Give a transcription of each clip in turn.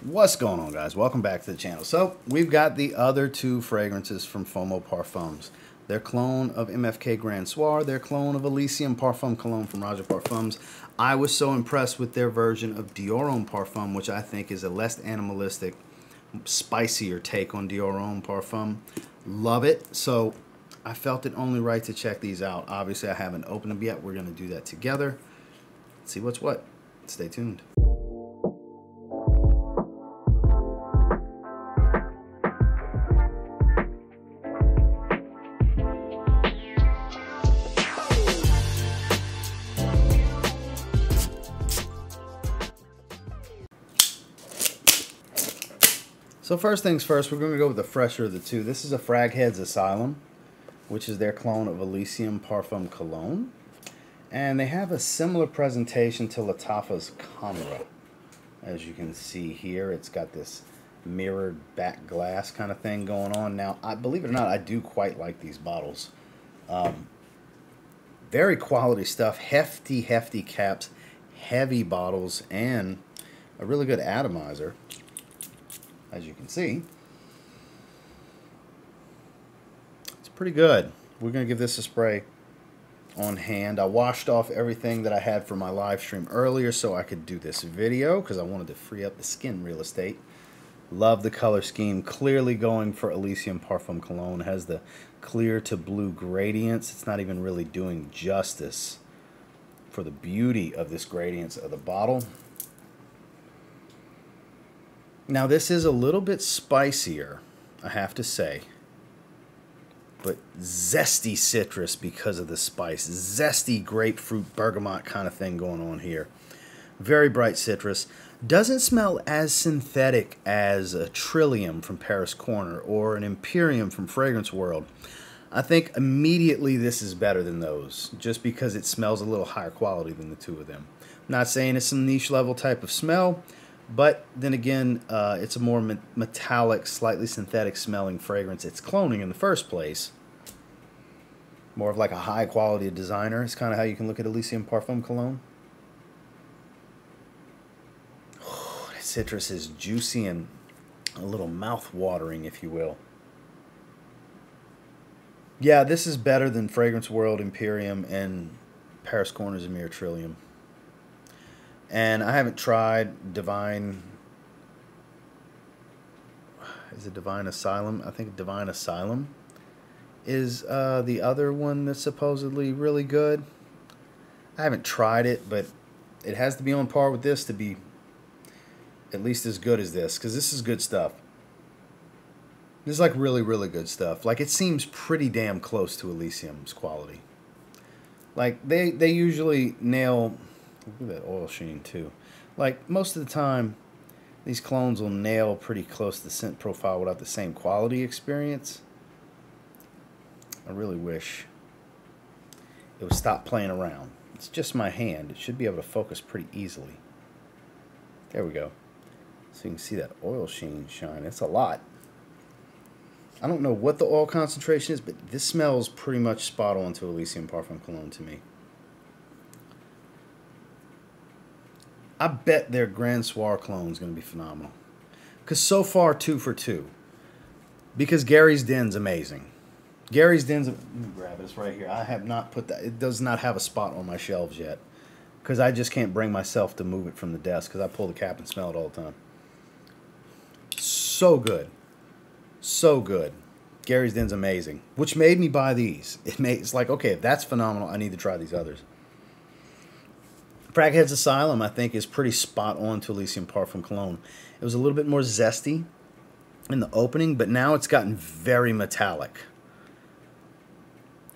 What's going on, guys? Welcome back to the channel. So we've got the other two fragrances from Fomo Parfums. Their clone of MFK Grand Soir, their clone of Elysium Parfum Cologne from Roja Parfums. I was so impressed with their version of Dior Homme Parfum, which I think is a less animalistic, spicier take on Dior Homme Parfum. Love it. So I felt it only right to check these out. Obviously, I haven't opened them yet. We're going to do that together. Let's see what's what. Stay tuned. So first things first, we're going to go with the fresher of the two. This is a Fraghead's Asylum, which is their clone of Elysium Parfum Cologne. And they have a similar presentation to Lattafa's Camera. As you can see here, it's got this mirrored back glass kind of thing going on. Now, believe it or not, I do quite like these bottles. Very quality stuff, hefty caps, heavy bottles, and a really good atomizer. As you can see, it's pretty good. We're going to give this a spray on hand. I washed off everything that I had for my live stream earlier so I could do this video because I wanted to free up the skin real estate. Love the color scheme. Clearly going for Elysium Parfum Cologne. It has the clear to blue gradients. It's not even really doing justice for the beauty of this gradients of the bottle. Now this is a little bit spicier, I have to say, but zesty citrus because of the spice. Zesty grapefruit, bergamot kind of thing going on here. Very bright citrus. Doesn't smell as synthetic as a Trillium from Paris Corner or an Imperium from Fragrance World. I think immediately this is better than those, just because it smells a little higher quality than the two of them. I'm not saying it's some niche level type of smell, but then again, it's a more metallic, slightly synthetic smelling fragrance. It's cloning in the first place. More of like a high quality designer. It's kind of how you can look at Elysium Parfum Cologne. Oh, that citrus is juicy and a little mouth-watering, if you will. Yeah, this is better than Fragrance World, Imperium, and Paris Corner's Amir Trillium. And I haven't tried Divine. Is it Divine Asylum? I think Divine Asylum is the other one that's supposedly really good. I haven't tried it, but it has to be on par with this to be at least as good as this, because this is good stuff. This is like really good stuff. Like, it seems pretty damn close to Elysium's quality. Like, they usually nail. Look at that oil sheen too. Like, most of the time, these clones will nail pretty close to the scent profile without the same quality experience. I really wish it would stop playing around. It's just my hand. It should be able to focus pretty easily. There we go. So you can see that oil sheen shine. It's a lot. I don't know what the oil concentration is, but this smells pretty much spot on to Elysium Parfum Cologne to me. I bet their Grand Soir clone is going to be phenomenal. Because so far, 2 for 2. Because Gary's Den's amazing. Gary's Den's... Let me grab it. It's right here. I have not put that... It does not have a spot on my shelves yet. Because I just can't bring myself to move it from the desk. Because I pull the cap and smell it all the time. So good. So good. Gary's Den's amazing. Which made me buy these. It's like, okay, if that's phenomenal, I need to try these others. Fraghead's Asylum, I think, is pretty spot on to Elysium Parfum Cologne. It was a little bit more zesty in the opening, but now it's gotten very metallic.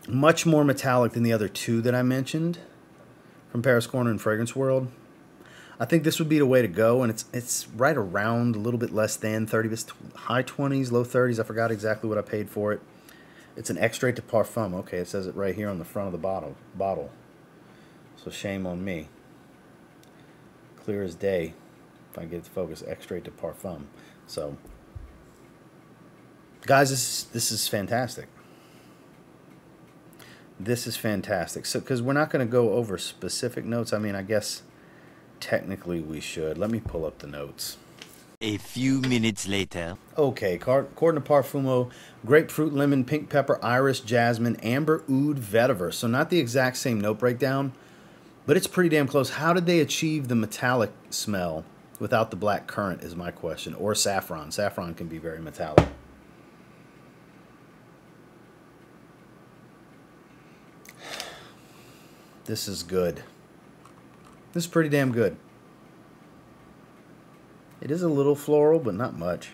Much more metallic than the other two that I mentioned from Paris Corner and Fragrance World. I think this would be the way to go, and it's right around a little bit less than 30, high 20s, low 30s. I forgot exactly what I paid for it. It's an extrait de parfum. Okay, it says it right here on the front of the bottle. So shame on me. Clear as day, if I get it to focus, extrait de parfum. So, guys, this is fantastic. This is fantastic. So, because we're not going to go over specific notes. I mean, I guess technically we should. Let me pull up the notes. A few minutes later. Okay, according to Parfumo, grapefruit, lemon, pink pepper, iris, jasmine, amber, oud, vetiver. So not the exact same note breakdown, but it's pretty damn close. How did they achieve the metallic smell without the black currant is my question. Or saffron. Saffron can be very metallic. This is good. This is pretty damn good. It is a little floral, but not much.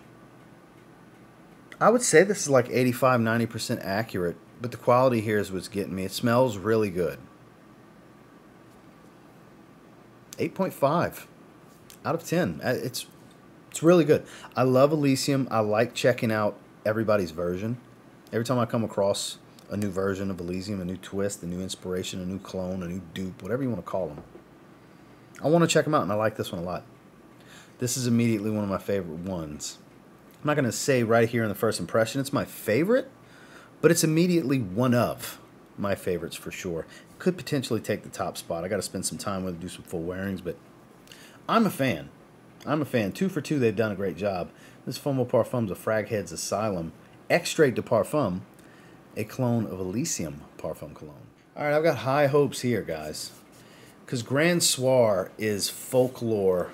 I would say this is like 85-90% accurate, but the quality here is what's getting me. It smells really good. 8.5 out of 10. It's really good. I love Elysium. I like checking out everybody's version. Every time I come across a new version of Elysium, a new twist, a new inspiration, a new clone, a new dupe, whatever you want to call them, I want to check them out, and I like this one a lot. This is immediately one of my favorite ones. I'm not going to say right here in the first impression it's my favorite, but it's immediately one of my favorites for sure. Could potentially take the top spot. I got to spend some time with it, do some full wearings, but I'm a fan. I'm a fan. 2 for 2, they've done a great job. This Fomo Parfums of Fraghead's Asylum, Extrait de Parfum, a clone of Elysium Parfum Cologne. All right, I've got high hopes here, guys, because Grand Soir is folklore,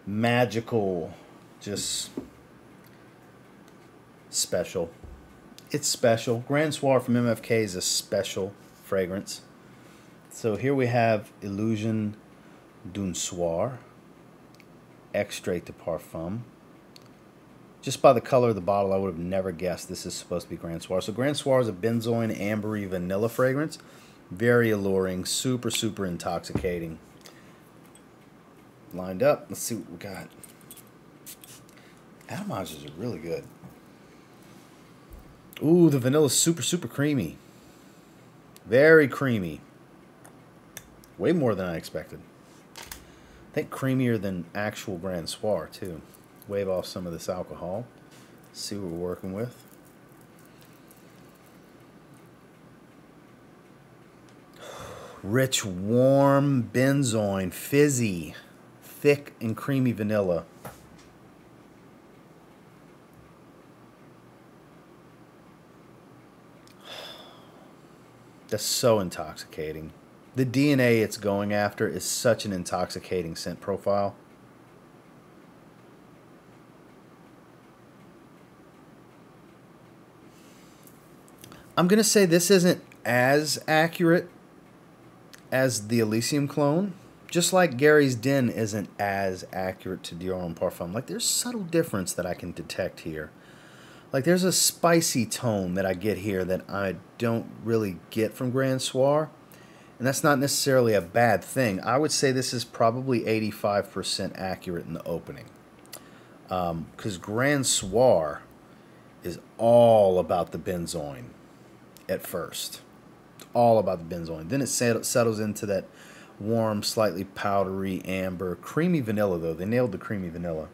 magical, just special. It's special. Grand Soir from MFK is a special fragrance. So here we have Illusion d'un Soir, Extrait de Parfum. Just by the color of the bottle, I would have never guessed this is supposed to be Grand Soir. So Grand Soir is a benzoin, ambery, vanilla fragrance. Very alluring, super, super intoxicating. Lined up. Let's see what we got. Atomizations are really good. Ooh, the vanilla is super, super creamy. Very creamy. Way more than I expected. I think creamier than actual Grand Soir, too. Wave off some of this alcohol. See what we're working with. Rich, warm benzoin, fizzy, thick and creamy vanilla. That's so intoxicating. The DNA it's going after is such an intoxicating scent profile. I'm going to say this isn't as accurate as the Elysium clone. Just like Gary's Den isn't as accurate to Dior Homme Parfum. Like, there's subtle difference that I can detect here. Like, there's a spicy tone that I get here that I don't really get from Grand Soir. And that's not necessarily a bad thing. I would say this is probably 85% accurate in the opening. Because Grand Soir is all about the benzoin at first. It's all about the benzoin. Then it settles into that warm, slightly powdery, amber, creamy vanilla, though. They nailed the creamy vanilla.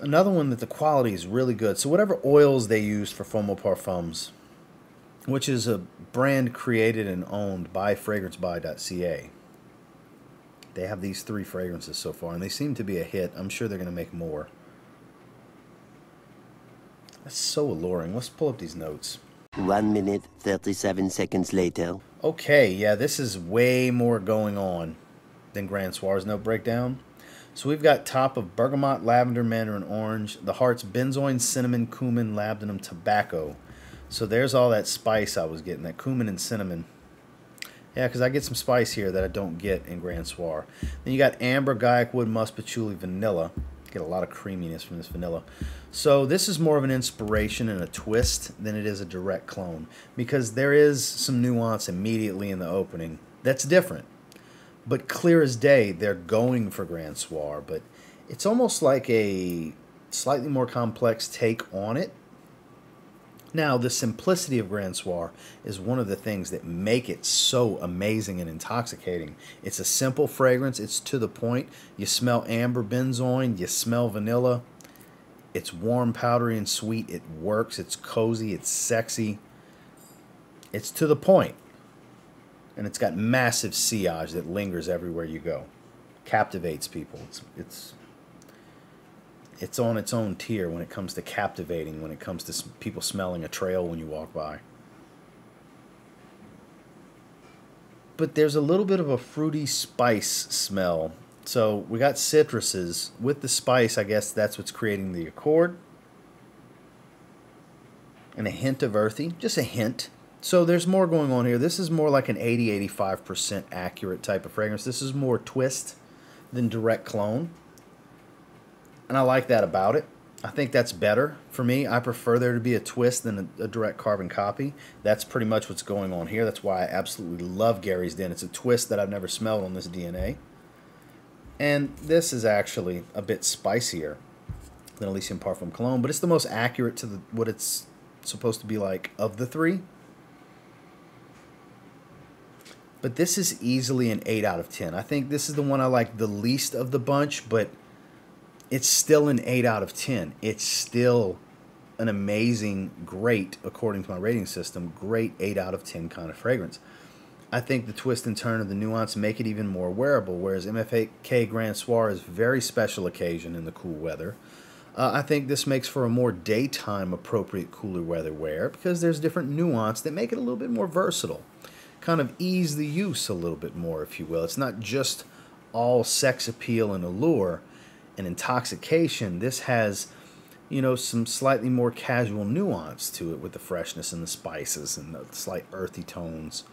Another one that the quality is really good. So whatever oils they use for Fomo Parfums, which is a brand created and owned by FragranceBuy.ca, they have these 3 fragrances so far, and they seem to be a hit. I'm sure they're going to make more. That's so alluring. Let's pull up these notes. 1 minute, 37 seconds later. Okay, yeah, this is way more going on than Grand Soir's note breakdown. So we've got top of bergamot, lavender, mandarin orange. The heart's benzoin, cinnamon, cumin, labdanum, tobacco. So there's all that spice I was getting, that cumin and cinnamon. Yeah, because I get some spice here that I don't get in Grand Soir. Then you got amber, guaiac wood, musk, patchouli, vanilla. Get a lot of creaminess from this vanilla. So this is more of an inspiration and a twist than it is a direct clone, because there is some nuance immediately in the opening that's different. But clear as day, they're going for Grand Soir, but it's almost like a slightly more complex take on it. Now, the simplicity of Grand Soir is one of the things that make it so amazing and intoxicating. It's a simple fragrance. It's to the point. You smell amber benzoin. You smell vanilla. It's warm, powdery, and sweet. It works. It's cozy. It's sexy. It's to the point. And it's got massive sillage that lingers everywhere you go. Captivates people. It's on its own tier when it comes to captivating, when it comes to people smelling a trail when you walk by. But there's a little bit of a fruity spice smell. So we got citruses. With the spice, I guess that's what's creating the accord. And a hint of earthy. Just a hint. So there's more going on here. This is more like an 80-85% accurate type of fragrance. This is more twist than direct clone. And I like that about it. I think that's better for me. I prefer there to be a twist than a direct carbon copy. That's pretty much what's going on here. That's why I absolutely love Gary's Den. It's a twist that I've never smelled on this DNA. And this is actually a bit spicier than Elysium Parfum Cologne, but it's the most accurate to what it's supposed to be like of the three. But this is easily an 8 out of 10. I think this is the one I like the least of the bunch, but it's still an 8 out of 10. It's still an amazing, great, according to my rating system, great 8 out of 10 kind of fragrance. I think the twist and turn of the nuance make it even more wearable, whereas MFK Grand Soir is very special occasion in the cool weather. I think this makes for a more daytime appropriate cooler weather wear because there's different nuance that make it a little bit more versatile. Kind of ease the use a little bit more, if you will. It's not just all sex appeal and allure and intoxication. This has, you know, some slightly more casual nuance to it with the freshness and the spices and the slight earthy tones.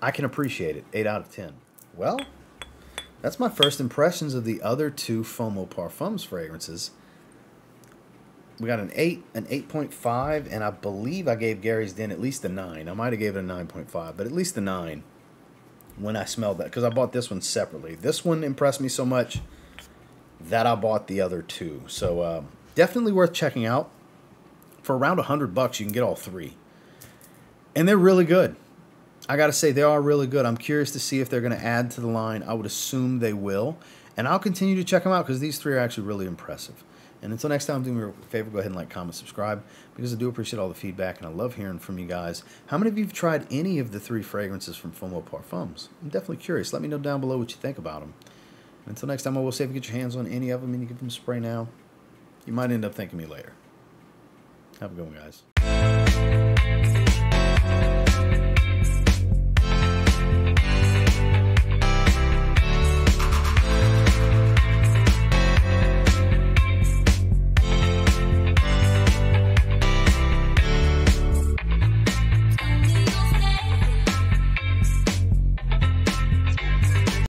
I can appreciate it. 8 out of 10. Well, that's my first impressions of the other two Fomo Parfums fragrances. We got an 8, an 8.5, and I believe I gave Gary's Den at least a 9. I might have gave it a 9.5, but at least a 9 when I smelled that, because I bought this one separately. This one impressed me so much that I bought the other two. So definitely worth checking out. For around $100, you can get all three. And they're really good. I got to say, they are really good. I'm curious to see if they're going to add to the line. I would assume they will. And I'll continue to check them out because these three are actually really impressive. And until next time, do me a favor, go ahead and like, comment, subscribe, because I do appreciate all the feedback, and I love hearing from you guys. How many of you have tried any of the 3 fragrances from Fomo Parfums? I'm definitely curious. Let me know down below what you think about them. And until next time, I will say if you get your hands on any of them and you give them a spray now, you might end up thanking me later. Have a good one, guys.